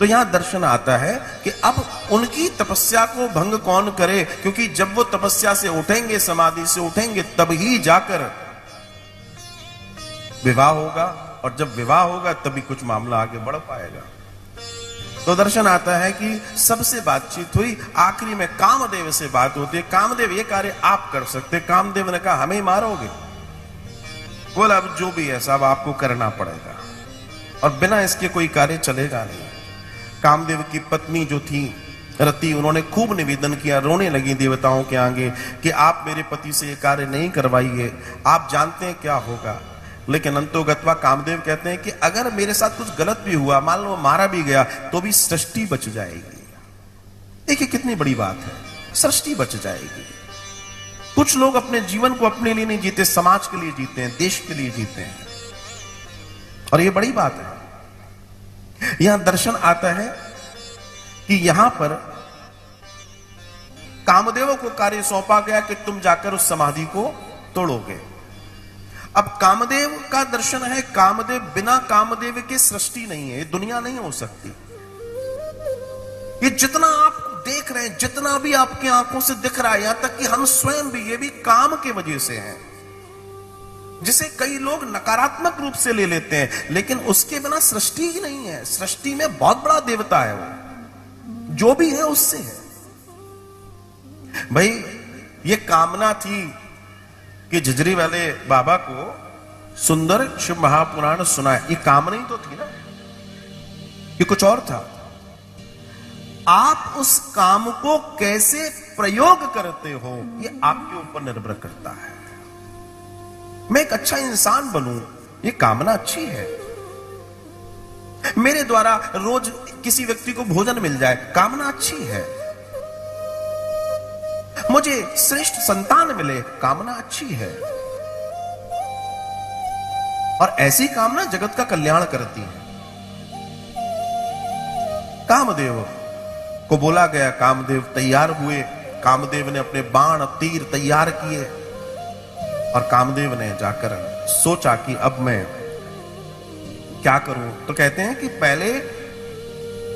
तो यहां दर्शन आता है कि अब उनकी तपस्या को भंग कौन करे, क्योंकि जब वो तपस्या से उठेंगे, समाधि से उठेंगे, तब ही जाकर विवाह होगा, और जब विवाह होगा तभी कुछ मामला आगे बढ़ पाएगा। तो दर्शन आता है कि सबसे बातचीत हुई, आखिरी में कामदेव से बात होती है। कामदेव, ये कार्य आप कर सकते। कामदेव ने कहा हमें मारोगे? बोला अब जो भी है सब आपको करना पड़ेगा, और बिना इसके कोई कार्य चलेगा नहीं। कामदेव की पत्नी जो थी रति, उन्होंने खूब निवेदन किया, रोने लगी देवताओं के आगे कि आप मेरे पति से ये कार्य नहीं करवाइए, आप जानते हैं क्या होगा। लेकिन अंतोगत्वा कामदेव कहते हैं कि अगर मेरे साथ कुछ गलत भी हुआ, मान लो मारा भी गया, तो भी सृष्टि बच जाएगी। देखिए कितनी बड़ी बात है, सृष्टि बच जाएगी। कुछ लोग अपने जीवन को अपने लिए नहीं जीते, समाज के लिए जीते हैं, देश के लिए जीते हैं, और यह बड़ी बात है। यहां दर्शन आता है कि यहां पर कामदेव को कार्य सौंपा गया कि तुम जाकर उस समाधि को तोड़ोगे। अब कामदेव का दर्शन है, कामदेव, बिना कामदेव के सृष्टि नहीं है, दुनिया नहीं हो सकती। ये जितना आप देख रहे हैं, जितना भी आपकी आंखों से दिख रहा है, यहां तक कि हम स्वयं भी, ये भी काम के वजह से है, जिसे कई लोग नकारात्मक रूप से ले लेते हैं, लेकिन उसके बिना सृष्टि ही नहीं है। सृष्टि में बहुत बड़ा देवता है वो, जो भी है उससे है। भाई ये कामना थी कि झिझरी वाले बाबा को सुंदर शिव महापुराण सुनाए, ये कामना ही तो थी ना, ये कुछ और था। आप उस काम को कैसे प्रयोग करते हो, ये आपके ऊपर निर्भर करता है। मैं एक अच्छा इंसान बनूं, ये कामना अच्छी है। मेरे द्वारा रोज किसी व्यक्ति को भोजन मिल जाए, कामना अच्छी है। मुझे श्रेष्ठ संतान मिले, कामना अच्छी है। और ऐसी कामना जगत का कल्याण करती है। कामदेव को बोला गया, कामदेव तैयार हुए, कामदेव ने अपने बाण तीर तैयार किए, और कामदेव ने जाकर सोचा कि अब मैं क्या करूं। तो कहते हैं कि पहले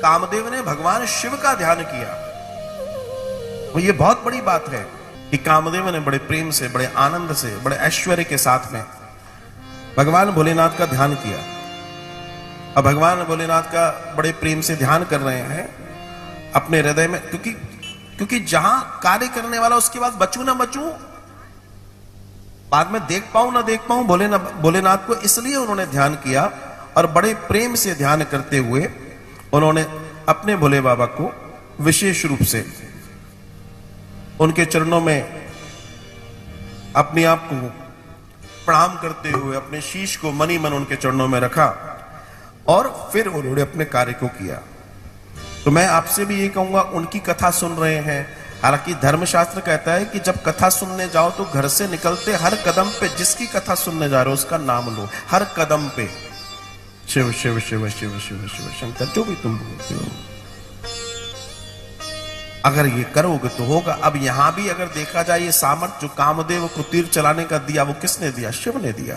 कामदेव ने भगवान शिव का ध्यान किया। वो ये बहुत बड़ी बात है कि कामदेव ने बड़े प्रेम से, बड़े आनंद से, बड़े ऐश्वर्य के साथ में भगवान भोलेनाथ का ध्यान किया। अब भगवान भोलेनाथ का बड़े प्रेम से ध्यान कर रहे हैं अपने हृदय में, क्योंकि जहां कार्य करने वाला, उसके बाद बचूं ना बचूं, बाद में देख पाऊं ना देख पाऊं भोलेनाथ को, इसलिए उन्होंने ध्यान किया। और बड़े प्रेम से ध्यान करते हुए उन्होंने अपने भोले बाबा को विशेष रूप से उनके चरणों में अपने आप को प्रणाम करते हुए अपने शीश को मनी मन उनके चरणों में रखा, और फिर उन्होंने अपने कार्य को किया। तो मैं आपसे भी ये कहूंगा, उनकी कथा सुन रहे हैं, हालांकि धर्मशास्त्र कहता है कि जब कथा सुनने जाओ तो घर से निकलते हर कदम पे जिसकी कथा सुनने जा रहे हो उसका नाम लो, हर कदम पे शिव शिव शिव शिव शिव शिव शंकर, जो भी तुम बोलते हो, अगर ये करोगे तो होगा। अब यहां भी अगर देखा जाए, ये सामर्थ्य जो कामदेव को तीर चलाने का दिया, वो किसने दिया? शिव ने दिया।